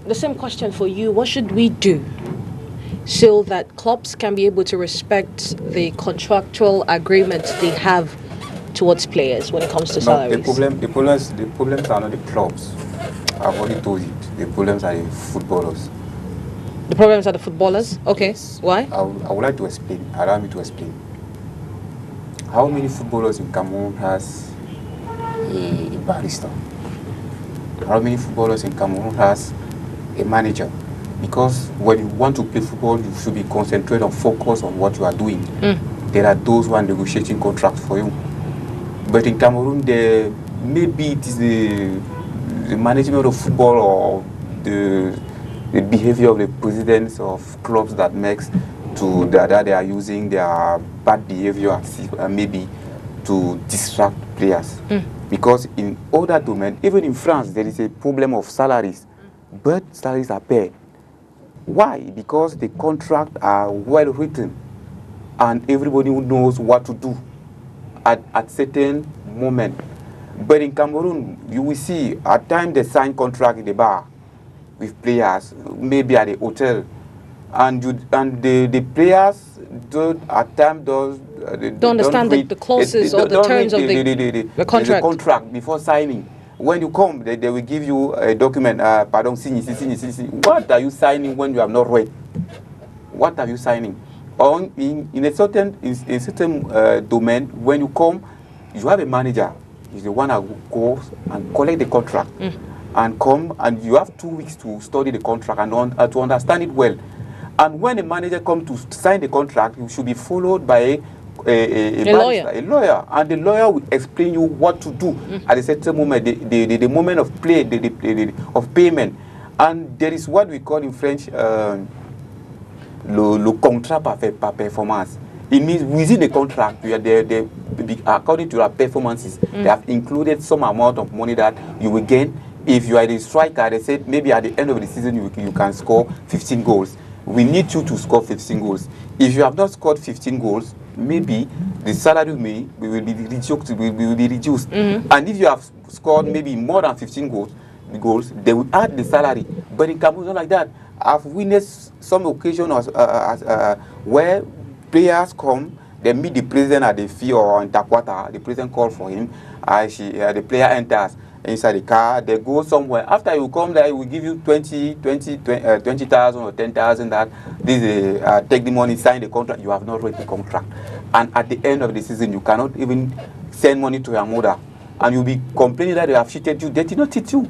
The same question for you. What should we do so that clubs can be able to respect the contractual agreements they have towards players when it comes to No, salaries? the problems are not the clubs. I've already told you. The problems are the footballers. The problems are the footballers? Okay. Yes. Why? I would like to explain. Allow me to explain. How many footballers in Cameroon has a barrister? How many footballers in Cameroon has a manager? Because when you want to play football, you should be concentrated and focus on what you are doing. There are those who are negotiating contracts for you. But in Cameroon, maybe it is the management of football or the behavior of the presidents of clubs that makes that they are using their bad behavior maybe to distract players. Because in other domains, even in France, there is a problem of salaries, but salaries are paid. Why? Because the contracts are well written and everybody knows what to do at certain moment. But in Cameroon, you will see at times they sign contract in the bar with players, maybe at the hotel, and the players at times Don't understand the clauses or the terms of the contract. The contract before signing. When you come, they will give you a document. Pardon, sign. What are you signing when you have not read? What are you signing? Or in a certain domain, when you come, you have a manager. He's the one that goes and collect the contract and come, and you have 2 weeks to study the contract and to understand it well. And when a manager comes to sign the contract, you should be followed by a lawyer, and the lawyer will explain you what to do at a certain moment, the moment of play, of payment. And there is what we call in French le contrat par performance. It means within the contract, according to your performances, they have included some amount of money that you will gain. If you are the striker, they said maybe at the end of the season you can score 15 goals. We need you to score 15 goals. If you have not scored 15 goals, maybe the salary will be reduced. And if you have scored maybe more than 15 goals, they will add the salary. But in Cameroon, not like that. I've witnessed some occasions where players come, they meet the president at the field or in Takwata, the president calls for him, the player enters inside the car, they go somewhere. After you come there, he will give you 20,000 or 10,000 that this take the money, sign the contract. You have not read the contract. And at the end of the season, you cannot even send money to your mother. And you'll be complaining that they have cheated you. They did not cheat you.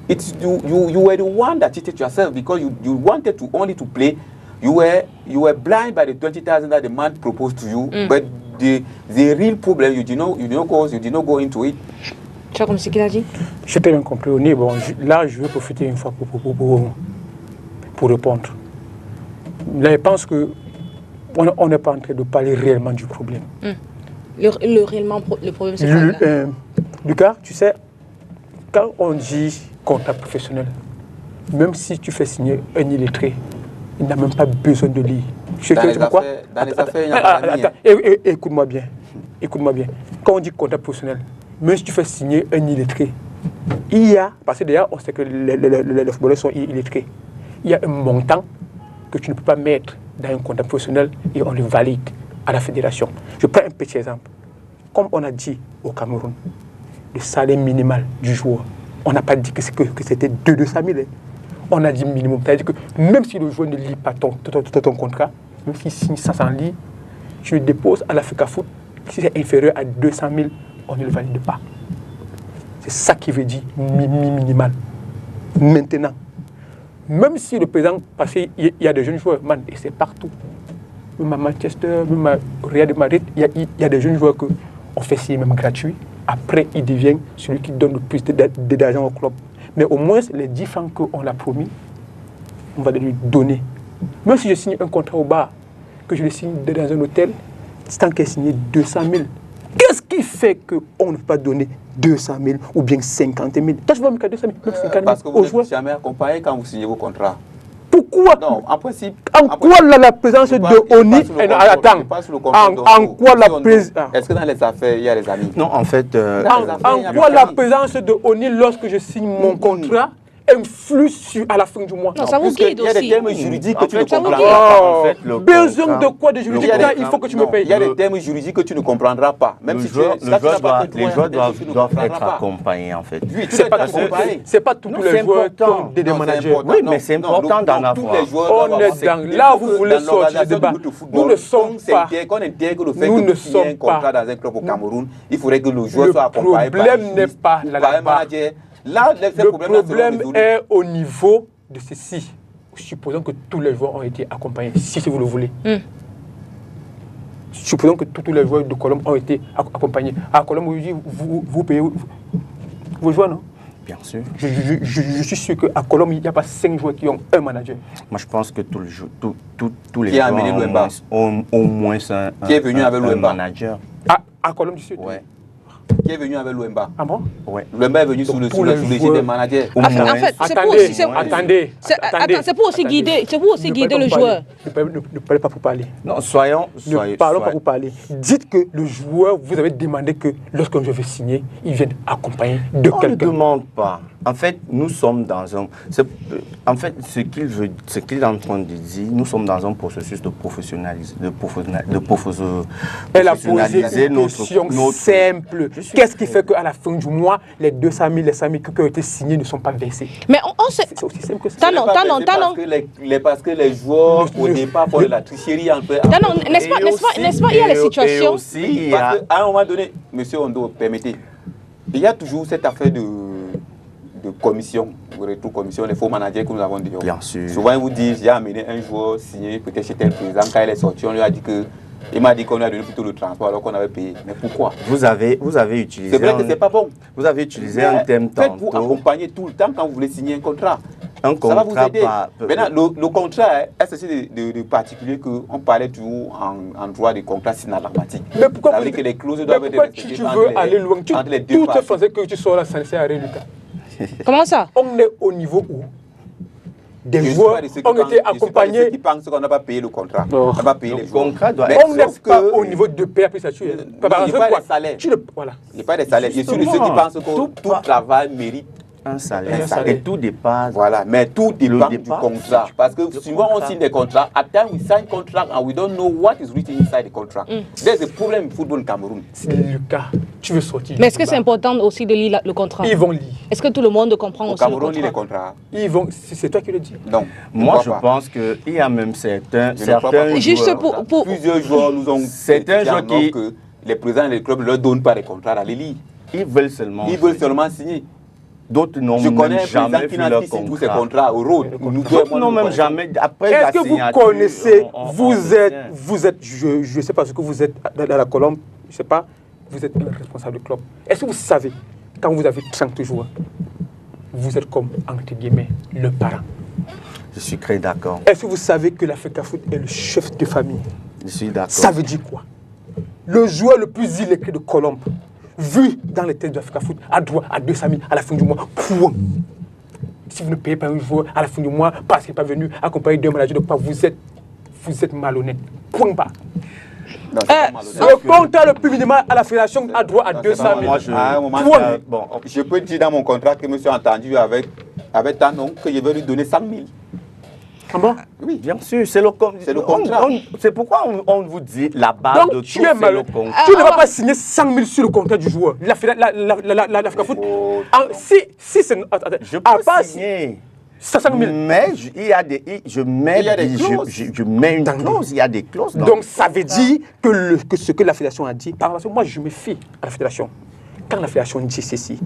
It's you were the one that cheated yourself because you wanted to only to play. You were blind by the 20,000 that the man proposed to you, but the real problem you did not go into it. J'ai très bien compris. Bon, là, je vais profiter une fois pour répondre. Là, je pense qu'on n'est pas en train de parler réellement du problème. Le problème, c'est quoi? Lucas, tu sais, quand on dit contrat professionnel, même si tu fais signer un illettré, il n'a même pas besoin de lire. Dans les affaires, il n'y a pas de Écoute-moi bien. Quand on dit contrat professionnel, même si tu fais signer un illettré, parce que d'ailleurs, on sait que les footballeurs sont illettrés, il y a un montant que tu ne peux pas mettre dans un contrat professionnel et on le valide à la fédération. Je prends un petit exemple. Comme on a dit au Cameroun, le salaire minimal du joueur, on n'a pas dit que c'était 200 000. On a dit minimum. C'est-à-dire que même si le joueur ne lit pas ton contrat, même s'il signe 500 lits, tu le déposes à l'Africa Foot, si c'est inférieur à 200 000, on ne le valide pas. C'est ça qui veut dire minimal. Maintenant, même si le président, parce qu'il y a des jeunes joueurs, man, et c'est partout, même à Manchester, même à Real de Madrid, il y a des jeunes joueurs qu'on fait signer même gratuit. Après, il devient celui qui donne le plus d'argent au club. Mais au moins, les 10 francs qu'on l'a promis, on va lui donner. Même si je signe un contrat au bar, que je le signe dans un hôtel, c'est tant qu'il est signé 200 000. Qu'est-ce qui fait qu'on ne peut pas donner 200 000 ou bien 50 000? Toi, je vois même qu'à 200 000, même 50 000 parce que vous n'êtes jamais accompagné quand vous signez vos contrats. Pourquoi? Non, en principe. En quoi la présence de Oni... Attends. En quoi la présence... Est-ce que dans les affaires, il y a les amis? Non, en fait... En quoi la présence de Oni, lorsque je signe mon contrat, influe à la fin du mois. Non, ça vous guide Il y a des aussi. termes juridiques que tu ne Ça vous comprendras guide. pas. En fait, le Besoin contrat- de quoi de juridique? le Là, contrat- il faut que tu Non, me payes. il y a des termes juridiques que tu ne comprendras pas. Même si tu es, les joueurs doivent doivent être accompagnés en fait. Oui, tu C'est n'es pas pas tous accompagné. c'est pas tous Non, les c'est joueurs qui important. ont des Non, c'est managers. important. Oui, Non, mais c'est non, important d'en tous avoir. les joueurs On doivent est avoir dans- cette- là, il faut vous que voulez dans sortir l'organisation du débat. du football, Nous ne sommes pas- qu'on intègre le fait nous ne que tu aies un sommes contrat pas- dans un club au Cameroun, il faudrait que le joueur Le soit accompagné par un problème n'est juriste pas ou là- par un là-bas. manager. Là, ces Le problèmes-là seront problème résolus. est au niveau de ceci. Supposons que tous les joueurs ont été accompagnés, si vous le voulez. Supposons que tous les joueurs de Colombe ont été accompagnés. À Colombe, vous payez vos joueurs, non? Bien sûr. Je suis sûr qu'à Colombe, il n'y a pas 5 joueurs qui ont un manager. Moi, je pense que tous les Qui a joueurs amené ont Louemba? au moins Qui est venu avec un Louemba? manager. À Colombe du Sud. Ouais. Qui est venu avec Louemba? Ah bon? Ouais. Louemba est venu Donc, sous le pour les l'égide joueurs- des managers. Au En moins. fait, c'est pour Attendez, aussi, c'est- attendez. c'est pour aussi guider, c'est pour aussi Ne guider parlez le pas joueur. pour parler. Ne parlez pas pour parler. Non, soyons. Ne parlons pas pour parler. Dites que le joueur, vous avez demandé que lorsqu'un joueur veut signer, il vienne accompagné de On ne quelqu'un. demande pas. En fait, nous sommes dans un. En fait, ce qu'il est en train de dire, nous sommes dans un processus de professionnaliser, Elle a posé professionnaliser une question simple. Qu'est-ce qui fait qu'à la fin du mois, les 200 000, les 100 000 qui ont été signés ne sont pas versés? Mais on sait. C'est aussi simple que ça. Talon, talon, talon. Parce que les joueurs, au départ, font de la tricherie un peu. Talon, n'est-ce pas, il y a les situations. Et aussi, il y a- Parce qu'à un moment donné, monsieur Ondo, permettez, il y a toujours cette affaire de commission, retour commission, les faux managers que nous avons dit. Bien sûr. Souvent, ils vous disent, j'ai amené un joueur signé peut-être chez tel président. Quand il est sorti, on lui a dit que. Il m'a dit qu'on lui a donné plutôt le transport alors qu'on avait payé. Mais pourquoi? Vous avez utilisé. C'est vrai que c'est pas bon. Vous avez utilisé Mais un thème faites-vous tantôt. accompagner tout le temps quand vous voulez signer un contrat. Un Ça va vous contrat aider. pas. Maintenant, le contrat est ceci de particulier qu'on parlait toujours en droit des contrats synalagmatiques. Mais pourquoi Ça vous veut dire que les clauses mais doivent être pourquoi respectées tu entre veux les- aller loin? entre les deux Tout est parties. français que tu sors là, ça ne sert à rien, Lucas. Comment ça? On est au niveau où des Je suis joueurs pas de ceux qui ont pensent- été je suis pas de ceux accompagnés. qui pensent qu'on n'a pas payé le contrat. Non. On n'a pas payé Le les joueurs. contrat doit Mais être. On n'est sauf pas que- au niveau de paie après ça. Tu es. Non, il n'y a pas de salaire. Voilà. Il n'y a pas de salaire. Je suis de ceux qui Justement, pensent que tout travail mérite. Un salaire. Un salaire. Et tout dépasse. Voilà, mais tout dépend du départ, contrat. c'est Parce que du souvent on contrat. signe des contrats, at time we sign contract and we don't know what is written inside the contract. There's a problem in football in Cameroon. C'est Lucas. Tu veux sortir. Mais est-ce que du c'est débat. important aussi de lire le contrat? Ils vont lire. Est-ce que tout le monde comprend Au aussi le Cameroun, il y a contrat? les contrats. C'est toi qui le dis. Non. Moi, je crois pas. pense qu'il y a même certains Je ne crois pas. Juste joueurs. pour- Plusieurs joueurs nous ont C'est un critiqué joueur en qui- que les présidents des clubs ne leur donnent pas les contrats à les lire. Ils veulent seulement. Ils veulent seulement signer. D'autres n'ont Je connais même un président jamais qui vu n'a leur pas signé tous ses contrat. contrats au road. Nous deux, D'autres moi, n'ont nous même connaissons. jamais. Après la Est-ce que vous signature, connaissez, on vous vient. êtes, je ne sais pas ce que vous êtes dans la Colombe, je ne sais pas, vous êtes un responsable de club. Est-ce que vous savez, quand vous avez 30 joueurs, vous êtes comme, entre guillemets, le parent? Je suis très d'accord. Est-ce que vous savez que l'Africa Foot est le chef de famille? Je suis d'accord. Ça veut dire quoi? Le joueur le plus illettré de Colombe, vu dans les tests de l'Africa Foot, a droit à 200 000 à la fin du mois. Point. Si vous ne payez pas un joueur à la fin du mois parce qu'il n'est pas venu accompagné d'un manager, donc vous êtes malhonnête. Point barre. Non, c'est pas malhonnête. Le contrat le plus minimal à la fédération a droit à Non, 200 c'est pas 000. Moi, je- À un moment, Point. bon, je peux dire dans mon contrat que monsieur a entendu avec Tanon que je vais lui donner 100 000. Ah bon? Oui. Bien sûr, c'est le, C'est le contrat. c'est pourquoi on vous dit la base Donc de tu tout, es c'est le malhonnête. contrat. Tu ne vas pas signer 100 000 sur le contrat du joueur. L'Africa Foot. Oh, Si c'est. Attends, Je à peux part signer. 500 000. Mais il y a des, je mets, Il y a des clauses. je mets une Dans- clause. Il y a des clauses. dans Donc le ça veut contrat. dire que ce que la fédération a dit, parce que moi je me fie à la fédération. Quand la fédération dit ceci,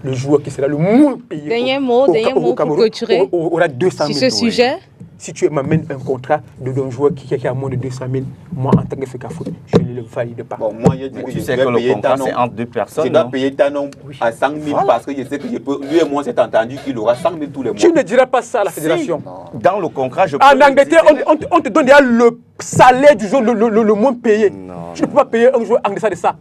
le joueur qui sera le moins payé Dernier mot pour Cameroun clôturer aura 200 000. sur ce sujet. Si tu m'amènes un contrat d'un joueur qui a moins de 200 000, moi en tant qu'Africa Foot, je ne le valide pas. Bon, moi, je dis Mais que tu je sais vais que le payer contrat, Tanon. c'est entre deux personnes. Je dois non? payer Tanon à 100 000 Voilà. parce que je sais que je peux, lui et moi, c'est entendu qu'il aura 100 000 tous les mois. Tu ne diras pas ça à la Si, fédération. dans le contrat, je peux En le Angleterre, dire. on te donne déjà le salaire du joueur le moins payé. Non, Tu ne peux pas payer un joueur en deçà de ça.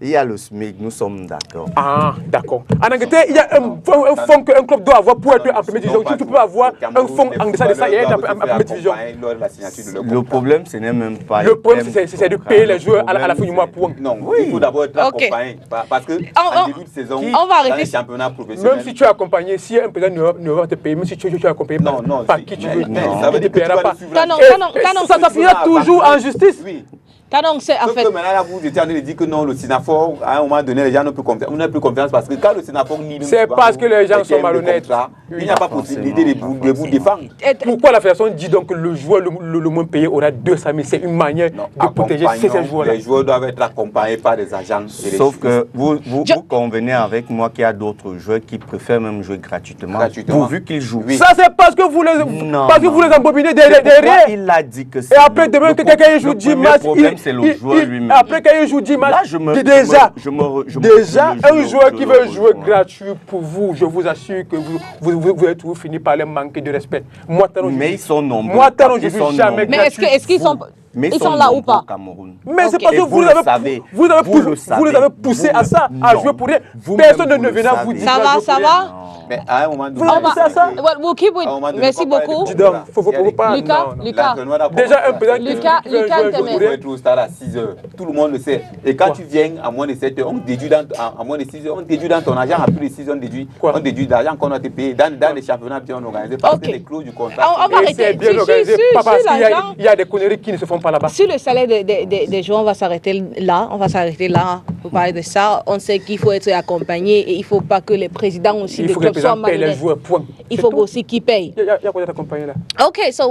Il y a le SMIC, nous sommes d'accord. Ah, d'accord. En Angleterre, il y a un fonds qu'un club doit avoir pour être en première division. Tu peux avoir un fonds en deçà de ça et être en première division. Le problème, ce n'est même pas... Le problème, c'est de payer les joueurs à la fin du mois pour... Non, il faut d'abord être accompagné. Parce que en début de saison, on va arrêter. dans les championnats professionnels... Même si tu es accompagné, si un président ne va te payer, même si tu es accompagné par qui tu veux, ça veut dire que tu vas pas. Ça finira toujours en justice. Oui. Canon, c'est en Sauf fait... que maintenant, là, vous étiez en train de dire que non, le Sinafor, à un moment donné, les gens n'ont plus confiance parce que quand le Sinafor nie... C'est parce que les gens sont malhonnêtes. Il n'y a pas possibilité de vous défendre. Pourquoi la fédération dit donc que le joueur le moins payé aura 200 000? C'est une manière de protéger ces joueurs-là. Les joueurs doivent être accompagnés par des agents. Sauf que vous convenez avec moi qu'il y a d'autres joueurs qui préfèrent même jouer gratuitement. Pourvu qu'ils jouent. Ça, c'est parce que vous les embobinez derrière. Il a dit que c'est... Et après, demain, que quelqu'un joue 10 matchs... c'est le joueur lui-même. Après, quand il joue 10 matchs, déjà, un joueur qui veut jouer gratuit pour vous, je vous assure que vous êtes toujours fini par les manquer de respect. Mais ils sont nombreux. Moi, je ne suis jamais gratuit. Mais est-ce qu'ils sont... Ils sont là ou pas? Mais c'est parce que vous les avez poussés à ça, à jouer pour rien. Personne ne vient vous dire. Ça va? Mais à un moment donné, we'll keep with... Merci beaucoup. Lucas. Déjà, un président Lucas, vous être au stade à 6 heures. Tout le monde le sait. Et quand tu viens à moins de 7 heures, on déduit à moins de 6 heures, on déduit dans ton argent. À plus de 6 heures, on déduit l'argent qu'on a te payé dans les championnats bien organisés. Parce que les clauses du contrat. On va arrêter. C'est bien organisé, pas parce qu'il y a des conneries qui ne se font pas là-bas. Si le salaire des joueurs, on va s'arrêter là. On va s'arrêter là pour parler de ça. On sait qu'il faut être accompagné et il ne faut pas que les présidents aussi de clubs soient malhonnêtes. Il faut aussi qu'ils payent. Il y a quoi d'accompagner là? Okay, so